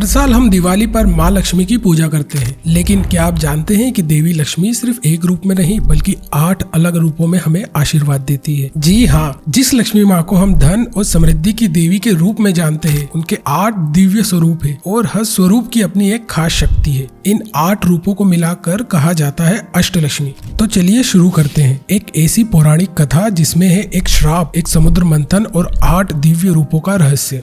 हर साल हम दिवाली पर माँ लक्ष्मी की पूजा करते हैं, लेकिन क्या आप जानते हैं कि देवी लक्ष्मी सिर्फ एक रूप में नहीं बल्कि 8 अलग रूपों में हमें आशीर्वाद देती है। जी हाँ, जिस लक्ष्मी माँ को हम धन और समृद्धि की देवी के रूप में जानते हैं, उनके 8 दिव्य स्वरूप है और हर स्वरूप की अपनी एक खास शक्ति है। इन 8 रूपों को मिलाकर कहा जाता है अष्टलक्ष्मी। तो चलिए शुरू करते हैं एक ऐसी पौराणिक कथा जिसमें है एक श्राप, एक समुद्र मंथन और 8 दिव्य रूपों का रहस्य।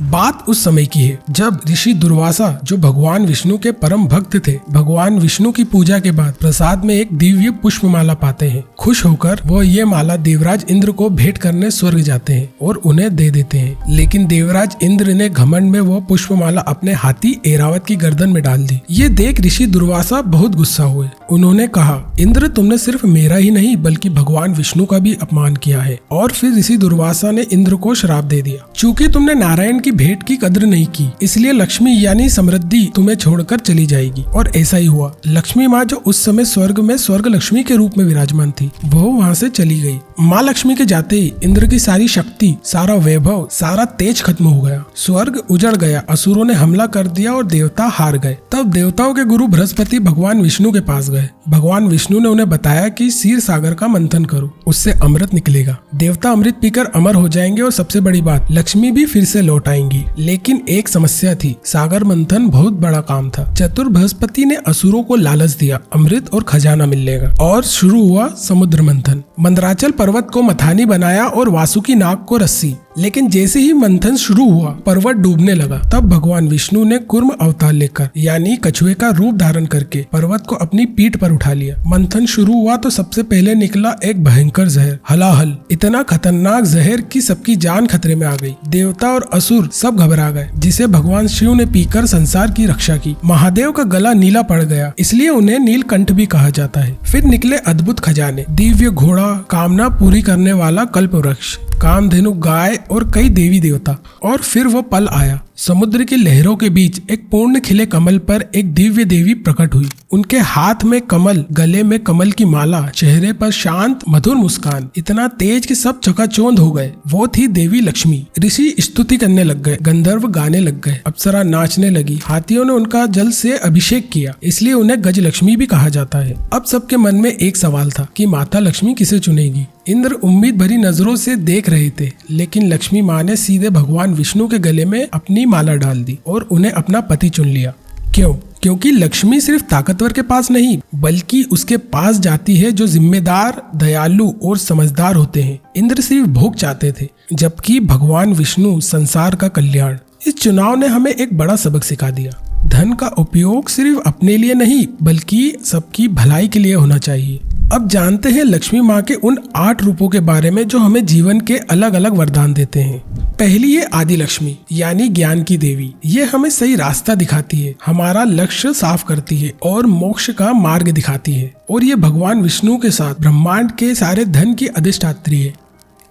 बात उस समय की है जब ऋषि दुर्वासा, जो भगवान विष्णु के परम भक्त थे, भगवान विष्णु की पूजा के बाद प्रसाद में एक दिव्य पुष्पमाला पाते हैं। खुश होकर वो ये माला देवराज इंद्र को भेंट करने स्वर्ग जाते हैं और उन्हें दे देते हैं, लेकिन देवराज इंद्र ने घमंड में वो पुष्पमाला अपने हाथी ऐरावत की गर्दन में डाल दी। ये देख ऋषि दुर्वासा बहुत गुस्सा हुए। उन्होंने कहा, इंद्र, तुमने सिर्फ मेरा ही नहीं बल्कि भगवान विष्णु का भी अपमान किया है। और फिर ऋषि दुर्वासा ने इंद्र को श्राप दे दिया, चूंकि तुमने नारायण की भेंट की कद्र नहीं की, इसलिए लक्ष्मी यानी समृद्धि तुम्हें छोड़कर चली जाएगी। और ऐसा ही हुआ। लक्ष्मी माँ, जो उस समय स्वर्ग में स्वर्ग लक्ष्मी के रूप में विराजमान थी, वो वहाँ से चली गई। माँ लक्ष्मी के जाते ही इंद्र की सारी शक्ति, सारा वैभव, सारा तेज खत्म हो गया। स्वर्ग उजड़ गया, असुरों ने हमला कर दिया और देवता हार गए। तब देवताओं के गुरु बृहस्पति भगवान विष्णु के पास गए। भगवान विष्णु ने उन्हें बताया कि क्षीर सागर का मंथन करो, उससे अमृत निकलेगा। देवता अमृत पीकर अमर हो जाएंगे और सबसे बड़ी बात, लक्ष्मी भी फिर से लौट आएंगी। लेकिन एक समस्या थी, सागर मंथन बहुत बड़ा काम था। चतुर बृहस्पति ने असुरों को लालच दिया, अमृत और खजाना मिलेगा। और शुरू हुआ समुद्र मंथन। मंदराचल पर्वत को मथानी बनाया और वासुकी नाग को रस्सी। लेकिन जैसे ही मंथन शुरू हुआ, पर्वत डूबने लगा। तब भगवान विष्णु ने कूर्म अवतार लेकर यानी कछुए का रूप धारण करके पर्वत को अपनी पीठ पर उठा लिया। मंथन शुरू हुआ तो सबसे पहले निकला एक भयंकर जहर, हलाहल। इतना खतरनाक जहर कि सबकी जान खतरे में आ गई। देवता और असुर सब घबरा गए, जिसे भगवान शिव ने पीकर संसार की रक्षा की। महादेव का गला नीला पड़ गया, इसलिए उन्हें नीलकंठ भी कहा जाता है। फिर निकले अद्भुत खजाने, दिव्य घोड़ा, कामना पूरी करने वाला कल्प वृक्ष, कामधेनु गाय और कई देवी देवता। और फिर वो पल आया, समुद्र की लहरों के बीच एक पूर्ण खिले कमल पर एक दिव्य देवी प्रकट हुई। उनके हाथ में कमल, गले में कमल की माला, चेहरे पर शांत मधुर मुस्कान, इतना तेज कि सब चकाचौंध हो गए। वो थी देवी लक्ष्मी। ऋषि स्तुति करने लग गए, गंधर्व गाने लग गए, अप्सरा नाचने लगी, हाथियों ने उनका जल से अभिषेक किया, इसलिए उन्हें गज लक्ष्मी भी कहा जाता है। अब सबके मन में एक सवाल था कि माता लक्ष्मी किसे चुनेगी। इंद्र उम्मीद भरी नजरों से देख रहे थे, लेकिन लक्ष्मी माँ ने सीधे भगवान विष्णु के गले में अपनी माला डाल दी और उन्हें अपना पति चुन लिया। क्यों? क्योंकि लक्ष्मी सिर्फ ताकतवर के पास नहीं बल्कि उसके पास जाती है जो जिम्मेदार, दयालु और समझदार होते हैं। इंद्र सिर्फ भोग चाहते थे, जबकि भगवान विष्णु संसार का कल्याण। इस चुनाव ने हमें एक बड़ा सबक सिखा दिया। धन का उपयोग सिर्फ अपने लिए नहीं बल्कि सबकी भलाई के लिए होना चाहिए। अब जानते हैं लक्ष्मी माँ के उन 8 रूपों के बारे में जो हमें जीवन के अलग अलग वरदान देते हैं। पहली है आदि लक्ष्मी यानी ज्ञान की देवी। ये हमें सही रास्ता दिखाती है, हमारा लक्ष्य साफ करती है और मोक्ष का मार्ग दिखाती है। और ये भगवान विष्णु के साथ ब्रह्मांड के सारे धन की अधिष्ठात्री है।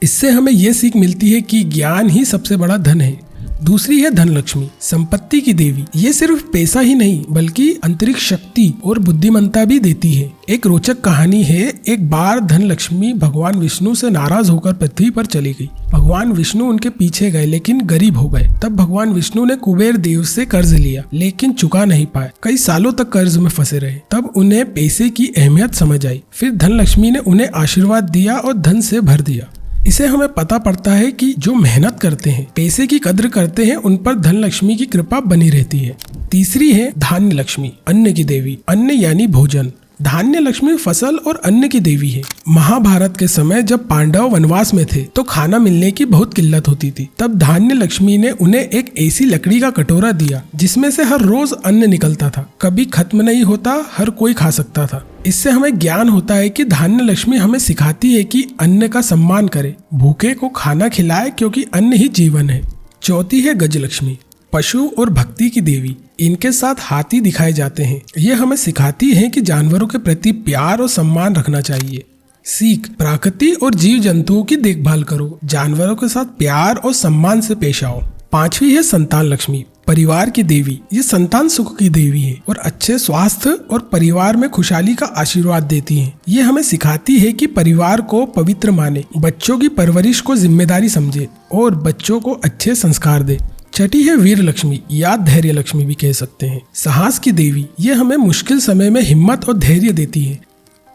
इससे हमें ये सीख मिलती है कि ज्ञान ही सबसे बड़ा धन है। दूसरी है धन लक्ष्मी, संपत्ति की देवी। ये सिर्फ पैसा ही नहीं बल्कि अंतरिक्ष शक्ति और बुद्धिमत्ता भी देती है। एक रोचक कहानी है, एक बार धन लक्ष्मी भगवान विष्णु से नाराज होकर पृथ्वी पर चली गई। भगवान विष्णु उनके पीछे गए लेकिन गरीब हो गए। तब भगवान विष्णु ने कुबेर देव से कर्ज लिया लेकिन चुका नहीं पाए। कई सालों तक कर्ज में फंसे रहे। तब उन्हें पैसे की अहमियत समझ आई। फिर धन लक्ष्मी ने उन्हें आशीर्वाद दिया और धन से भर दिया। इसे हमें पता पड़ता है कि जो मेहनत करते हैं, पैसे की कद्र करते हैं, उन पर धन लक्ष्मी की कृपा बनी रहती है। तीसरी है धान्य लक्ष्मी, अन्न की देवी। अन्न यानी भोजन। धान्य लक्ष्मी फसल और अन्न की देवी है। महाभारत के समय जब पांडव वनवास में थे तो खाना मिलने की बहुत किल्लत होती थी। तब धान्य लक्ष्मी ने उन्हें एक ऐसी लकड़ी का कटोरा दिया जिसमें से हर रोज अन्न निकलता था, कभी खत्म नहीं होता, हर कोई खा सकता था। इससे हमें ज्ञान होता है कि धान्य लक्ष्मी हमें सिखाती है कि अन्न का सम्मान करें, भूखे को खाना खिलाए क्योंकि अन्न ही जीवन है। चौथी है गज लक्ष्मी, पशु और भक्ति की देवी। इनके साथ हाथी दिखाए जाते हैं। ये हमें सिखाती है कि जानवरों के प्रति प्यार और सम्मान रखना चाहिए। सीख, प्रकृति और जीव जंतुओं की देखभाल करो, जानवरों के साथ प्यार और सम्मान से पेश आओ। पांचवी है संतान लक्ष्मी, परिवार की देवी। ये संतान सुख की देवी है और अच्छे स्वास्थ्य और परिवार में खुशहाली का आशीर्वाद देती है। ये हमें सिखाती है कि परिवार को पवित्र माने, बच्चों की परवरिश को जिम्मेदारी समझे और बच्चों को अच्छे संस्कार दे। छठी है वीर लक्ष्मी या धैर्य लक्ष्मी भी कह सकते हैं। साहस की देवी, ये हमें मुश्किल समय में हिम्मत और धैर्य देती है।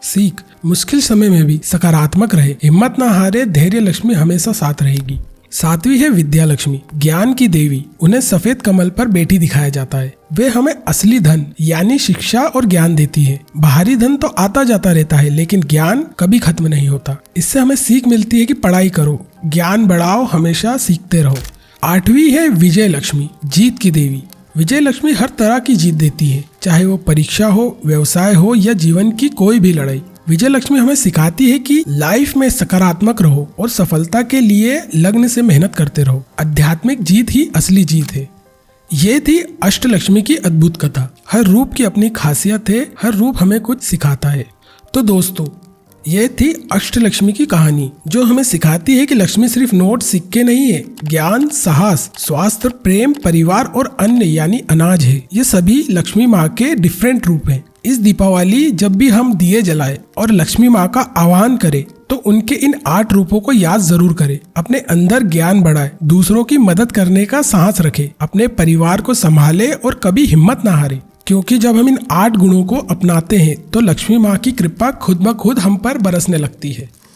सीख, मुश्किल समय में भी सकारात्मक रहे, हिम्मत ना हारे, धैर्य लक्ष्मी हमेशा साथ रहेगी। सातवीं है विद्या लक्ष्मी, ज्ञान की देवी। उन्हें सफेद कमल पर बैठी दिखाया जाता है। वे हमें असली धन यानी शिक्षा और ज्ञान देती है। बाहरी धन तो आता जाता रहता है, लेकिन ज्ञान कभी खत्म नहीं होता। इससे हमें सीख मिलती है कि पढ़ाई करो, ज्ञान बढ़ाओ, हमेशा सीखते रहो। आठवीं है विजय लक्ष्मी, जीत की देवी। विजय लक्ष्मी हर तरह की जीत देती है, चाहे वो परीक्षा हो, व्यवसाय हो या जीवन की कोई भी लड़ाई। विजय लक्ष्मी हमें सिखाती है कि लाइफ में सकारात्मक रहो और सफलता के लिए लगन से मेहनत करते रहो। आध्यात्मिक जीत ही असली जीत है। ये थी अष्टलक्ष्मी की अद्भुत कथा। हर रूप की अपनी खासियत है, हर रूप हमें कुछ सिखाता है। तो दोस्तों, ये थी अष्टलक्ष्मी की कहानी, जो हमें सिखाती है कि लक्ष्मी सिर्फ नोट सिक्के नहीं है, ज्ञान, साहस, स्वास्थ्य, प्रेम, परिवार और अन्न यानी अनाज है। ये सभी लक्ष्मी माँ के डिफरेंट रूप हैं। इस दीपावली जब भी हम दिए जलाए और लक्ष्मी माँ का आह्वान करें, तो उनके इन 8 रूपों को याद जरूर करें। अपने अंदर ज्ञान बढ़ाए, दूसरों की मदद करने का साहस रखे, अपने परिवार को संभाले और कभी हिम्मत ना हारे। क्योंकि जब हम इन 8 गुणों को अपनाते हैं तो लक्ष्मी माँ की कृपा खुद ब खुद हम पर बरसने लगती है।